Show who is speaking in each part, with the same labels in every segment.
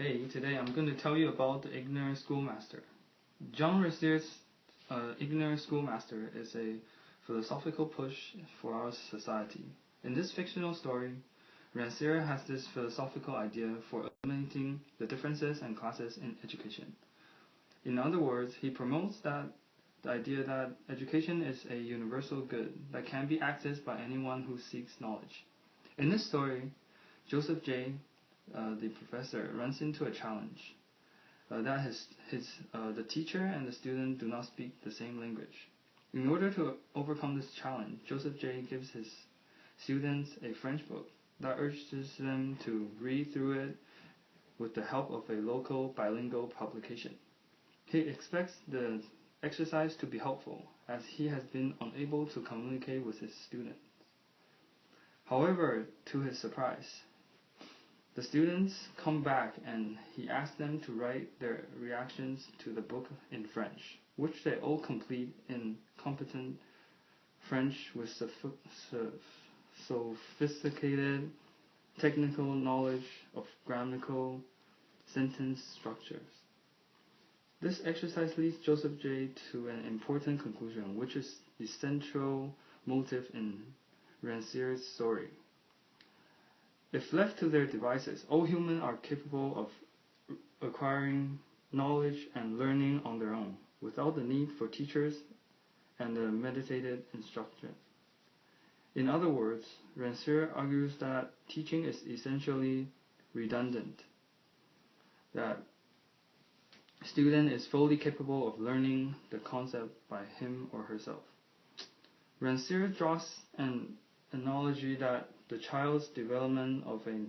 Speaker 1: Hey, today I'm going to tell you about the Ignorant Schoolmaster. Jean Rancier's Ignorant Schoolmaster is a philosophical push for our society. In this fictional story, Rancière has this philosophical idea for eliminating the differences and classes in education. In other words, he promotes the idea that education is a universal good that can be accessed by anyone who seeks knowledge. In this story, Joseph J., the professor, runs into a challenge that the teacher and the student do not speak the same language. In order to overcome this challenge, Joseph J. gives his students a French book that urges them to read through it with the help of a local bilingual publication. He expects the exercise to be helpful, as he has been unable to communicate with his students. However, to his surprise, the students come back and he asks them to write their reactions to the book in French, which they all complete in competent French with sophisticated technical knowledge of grammatical sentence structures. This exercise leads Joseph J. to an important conclusion, which is the central motive in Rancier's story. If left to their devices, all humans are capable of acquiring knowledge and learning on their own, without the need for teachers and a meditated instruction. In other words, Rancière argues that teaching is essentially redundant, that a student is fully capable of learning the concept by him or herself. Rancière draws an analogy that the child's development of a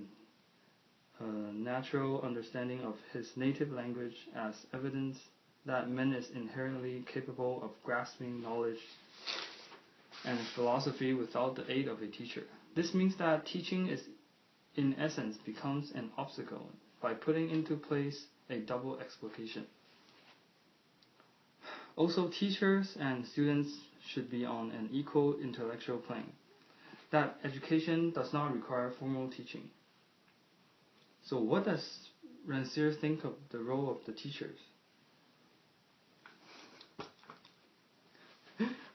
Speaker 1: natural understanding of his native language as evidence that man is inherently capable of grasping knowledge and philosophy without the aid of a teacher. This means that teaching in essence becomes an obstacle by putting into place a double explication. Also, teachers and students should be on an equal intellectual plane, that education does not require formal teaching. So what does Rancière think of the role of the teachers?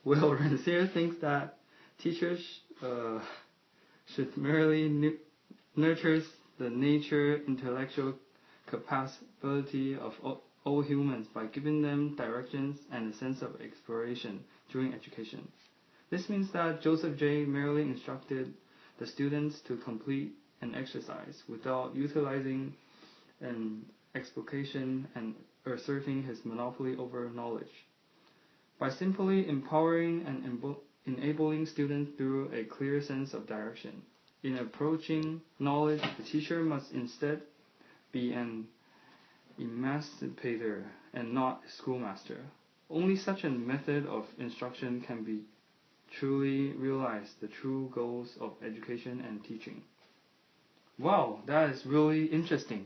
Speaker 1: Well, Rancière thinks that teachers should merely nurture the intellectual capacity of all humans by giving them directions and a sense of exploration during education. This means that Joseph J. merely instructed the students to complete an exercise without utilizing an explication and asserting his monopoly over knowledge. By simply empowering and enabling students through a clear sense of direction, in approaching knowledge, the teacher must instead be an emancipator and not a schoolmaster. Only such a method of instruction can be truly realize the true goals of education and teaching. Wow, that is really interesting.